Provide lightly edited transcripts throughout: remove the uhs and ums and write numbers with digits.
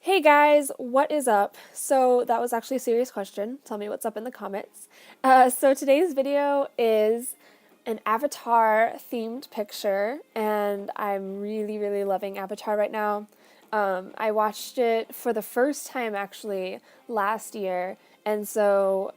Hey guys, what is up? So that was actually a serious question. Tell me what's up in the comments. So today's video is an Avatar themed picture, and I'm really loving Avatar right now. I watched it for the first time actually last year, and so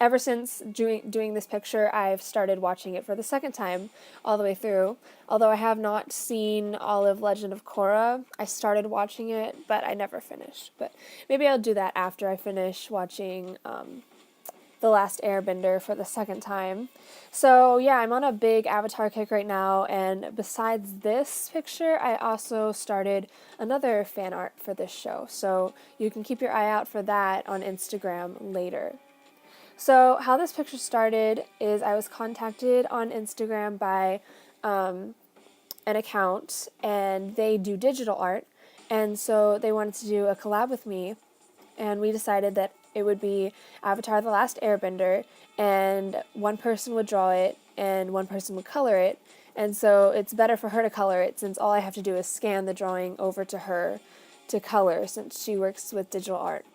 ever since doing this picture, I've started watching it for the second time all the way through. Although I have not seen all of Legend of Korra, I started watching it, but I never finished. But maybe I'll do that after I finish watching The Last Airbender for the second time. So yeah, I'm on a big Avatar kick right now, and besides this picture, I also started another fan art for this show. So you can keep your eye out for that on Instagram later. So how this picture started is I was contacted on Instagram by an account, and they do digital art, and so they wanted to do a collab with me, and we decided that it would be Avatar The Last Airbender, and one person would draw it and one person would color it, and so it's better for her to color it since all I have to do is scan the drawing over to her to color since she works with digital art.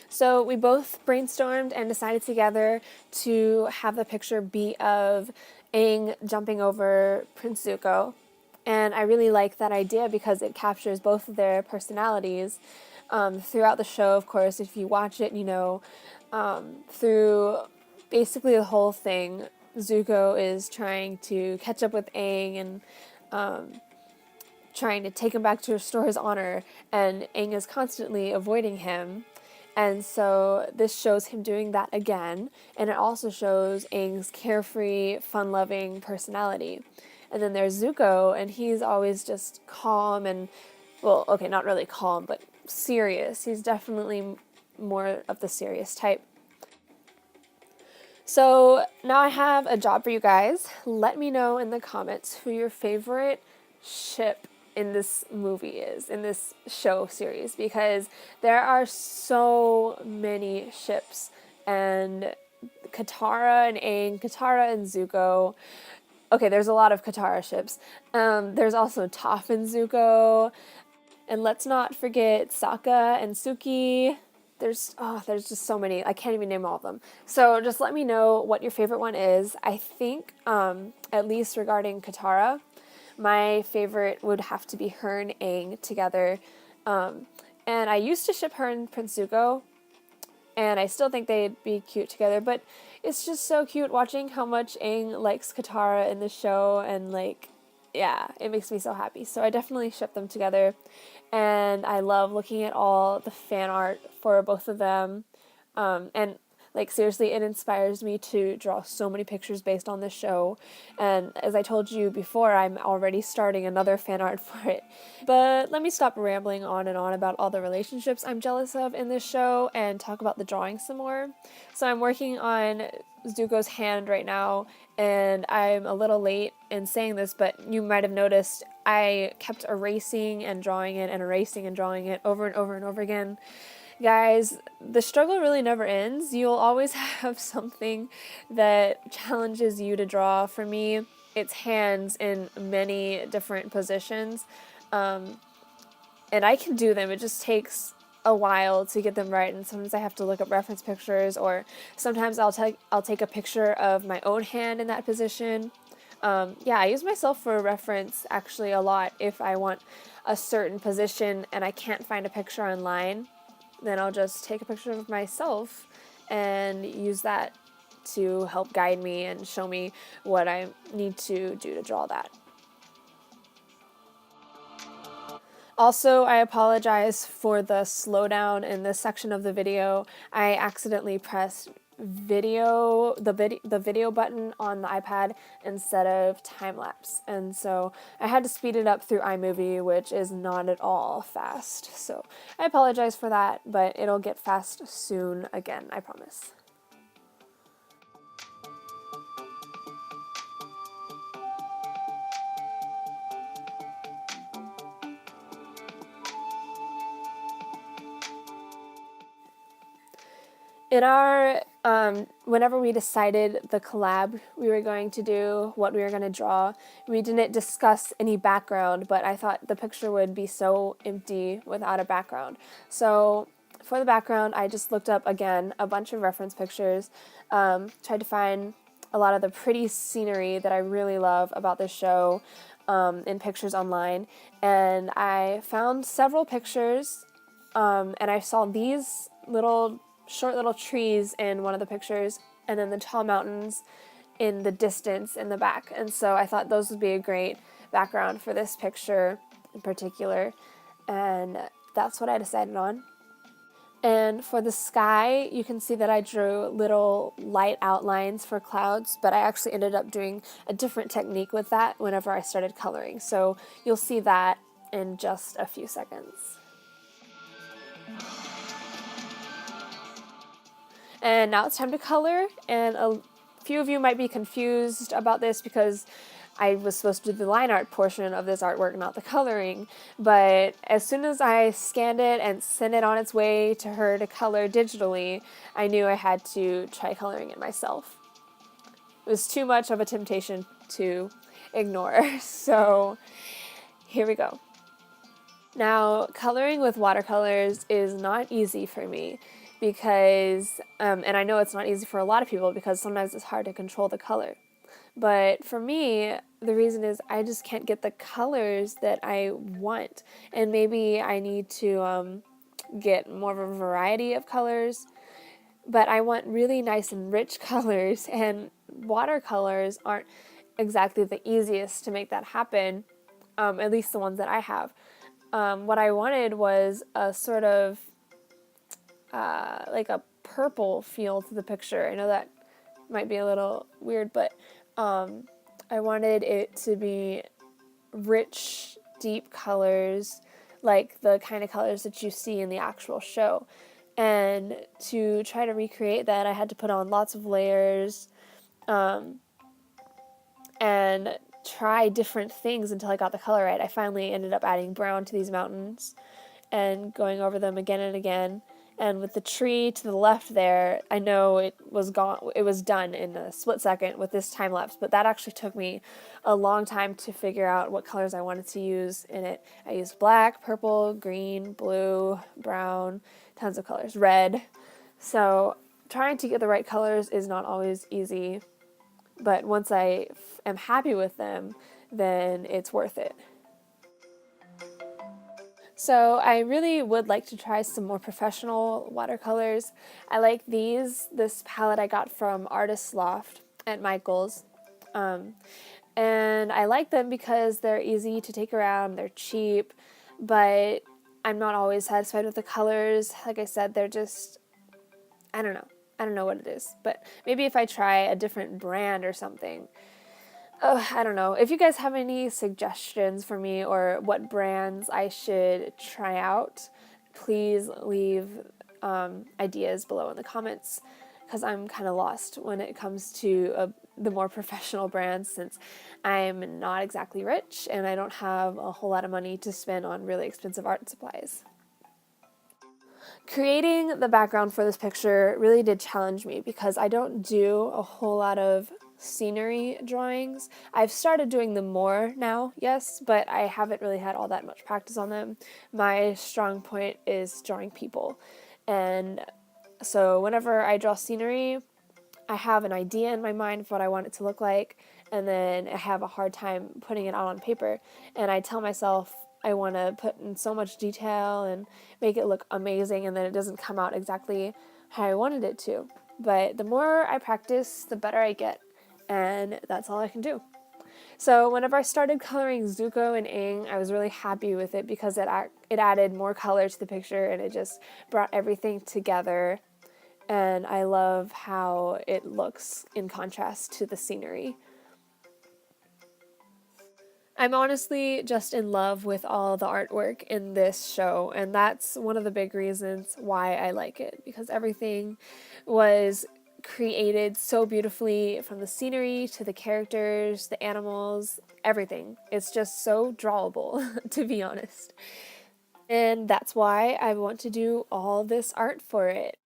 So we both brainstormed and decided together to have the picture be of Aang jumping over Prince Zuko. And I really like that idea because it captures both of their personalities. Throughout the show, of course, if you watch it, you know, through basically the whole thing, Zuko is trying to catch up with Aang and trying to take him back to restore his honor, and Aang is constantly avoiding him. And so this shows him doing that again, and it also shows Aang's carefree, fun-loving personality. And then there's Zuko, and he's always just calm and, well, okay, not really calm, but serious. He's definitely more of the serious type. So now I have a job for you guys. Let me know in the comments who your favorite ship in this movie is, in this show series, because there are so many ships, and Katara and Aang, Katara and Zuko. Okay, there's a lot of Katara ships. There's also Toph and Zuko, and let's not forget Sokka and Suki. There's just so many. I can't even name all of them. So just let me know what your favorite one is. I think, at least regarding Katara, my favorite would have to be her and Aang together. And I used to ship her and Prince Zuko, and I still think they'd be cute together, but it's just so cute watching how much Aang likes Katara in the show, and like, yeah, it makes me so happy. So I definitely ship them together, and I love looking at all the fan art for both of them. And like, seriously, it inspires me to draw so many pictures based on this show. And as I told you before, I'm already starting another fan art for it. But let me stop rambling on and on about all the relationships I'm jealous of in this show and talk about the drawing some more. So I'm working on Zuko's hand right now, and I'm a little late in saying this, but you might have noticed I kept erasing and drawing it and erasing and drawing it over and over and over again. Guys, the struggle really never ends. You'll always have something that challenges you to draw. For me, it's hands in many different positions, and I can do them. It just takes a while to get them right, and sometimes I have to look up reference pictures, or sometimes I'll take a picture of my own hand in that position. Yeah, I use myself for reference actually a lot. If I want a certain position and I can't find a picture online, then I'll just take a picture of myself and use that to help guide me and show me what I need to do to draw that. Also, I apologize for the slowdown in this section of the video. I accidentally pressed the video button on the iPad instead of time lapse, and so I had to speed it up through iMovie, which is not at all fast. So I apologize for that, but it'll get fast soon again, I promise. In our whenever we decided the collab we were going to do, what we were going to draw, we didn't discuss any background, but I thought the picture would be so empty without a background. So for the background, I just looked up, again, a bunch of reference pictures, tried to find a lot of the pretty scenery that I really love about this show in pictures online, and I found several pictures, and I saw these short little trees in one of the pictures, and then the tall mountains in the distance in the back. And so I thought those would be a great background for this picture in particular, and that's what I decided on. And for the sky, you can see that I drew little light outlines for clouds, but I actually ended up doing a different technique with that whenever I started coloring. So you'll see that in just a few seconds. And now it's time to color, and a few of you might be confused about this because I was supposed to do the line art portion of this artwork, not the coloring, but as soon as I scanned it and sent it on its way to her to color digitally, I knew I had to try coloring it myself. It was too much of a temptation to ignore, so here we go. Now, coloring with watercolors is not easy for me because, and I know it's not easy for a lot of people because sometimes it's hard to control the color. But for me, the reason is I just can't get the colors that I want. And maybe I need to get more of a variety of colors. But I want really nice and rich colors, and watercolors aren't exactly the easiest to make that happen, at least the ones that I have. What I wanted was a sort of like a purple feel to the picture. I know that might be a little weird, but I wanted it to be rich, deep colors, like the kind of colors that you see in the actual show. And to try to recreate that, I had to put on lots of layers and try different things until I got the color right. I finally ended up adding brown to these mountains and going over them again and again. And with the tree to the left there, I know it was gone. It was done in a split second with this time lapse, but that actually took me a long time to figure out what colors I wanted to use in it. I used black, purple, green, blue, brown, tons of colors, red. So trying to get the right colors is not always easy, but once I am happy with them, then it's worth it. So I really would like to try some more professional watercolors. I like this palette I got from Artist Loft at Michael's. And I like them because they're easy to take around, they're cheap, but I'm not always satisfied with the colors. Like I said, they're just, I don't know what it is, but maybe if I try a different brand or something. I don't know. If you guys have any suggestions for me or what brands I should try out, please leave ideas below in the comments, because I'm kind of lost when it comes to the more professional brands, since I'm not exactly rich and I don't have a whole lot of money to spend on really expensive art supplies. Creating the background for this picture really did challenge me because I don't do a whole lot of scenery drawings. I've started doing them more now, yes, but I haven't really had all that much practice on them. My strong point is drawing people, and so whenever I draw scenery, I have an idea in my mind of what I want it to look like, and then I have a hard time putting it out on paper, and I tell myself I want to put in so much detail and make it look amazing, and then it doesn't come out exactly how I wanted it to. But the more I practice, the better I get, and that's all I can do. So whenever I started coloring Zuko and Aang, I was really happy with it because it added more color to the picture, and it just brought everything together, and I love how it looks in contrast to the scenery. I'm honestly just in love with all the artwork in this show, and that's one of the big reasons why I like it, because everything was created so beautifully, from the scenery to the characters, the animals, everything. It's just so drawable, to be honest. And that's why I want to do all this art for it.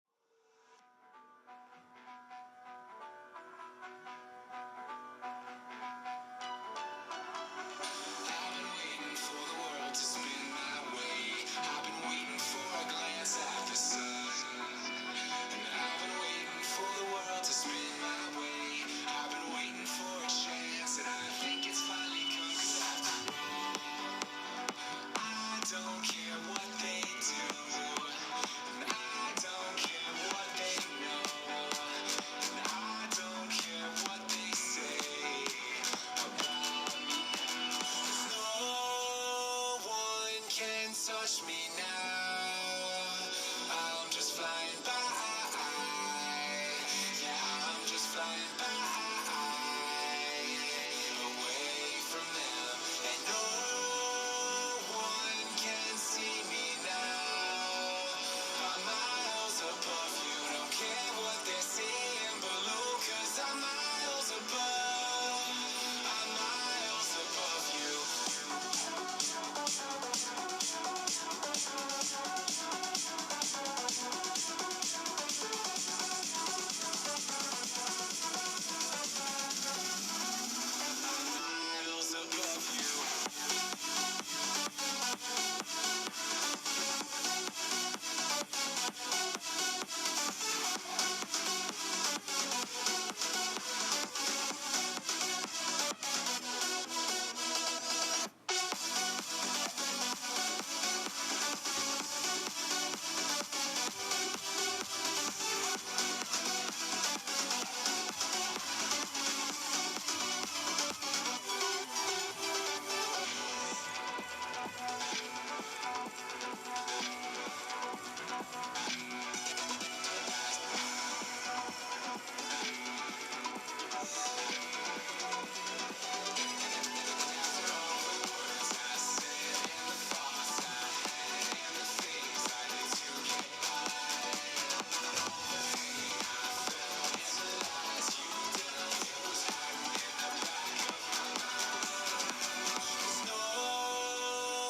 touch me now. I'm just flying by. Yeah, I'm just flying by. Away from them. And no one can see me now. I'm miles above you. Don't care what they're saying below, 'cause I'm miles above. I'm miles above you. Miles above you. No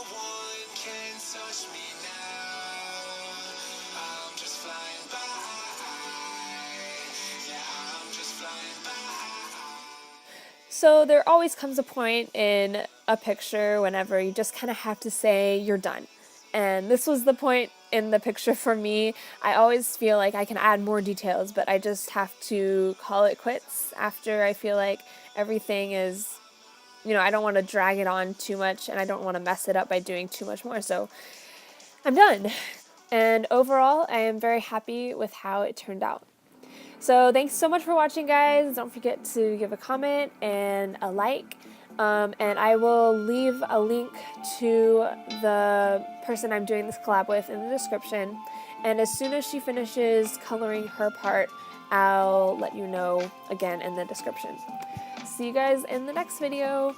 one can touch me now. I'm just flying by. Yeah, I'm just flying by. So there always comes a point in a picture whenever you just kind of have to say you're done. And this was the point in the picture for me. I always feel like I can add more details, but I just have to call it quits after I feel like everything is, I don't want to drag it on too much and I don't want to mess it up by doing too much more. So I'm done. And overall, I am very happy with how it turned out. So thanks so much for watching, guys. Don't forget to give a comment and a like. And I will leave a link to the person I'm doing this collab with in the description. And as soon as she finishes coloring her part, I'll let you know again in the description. See you guys in the next video.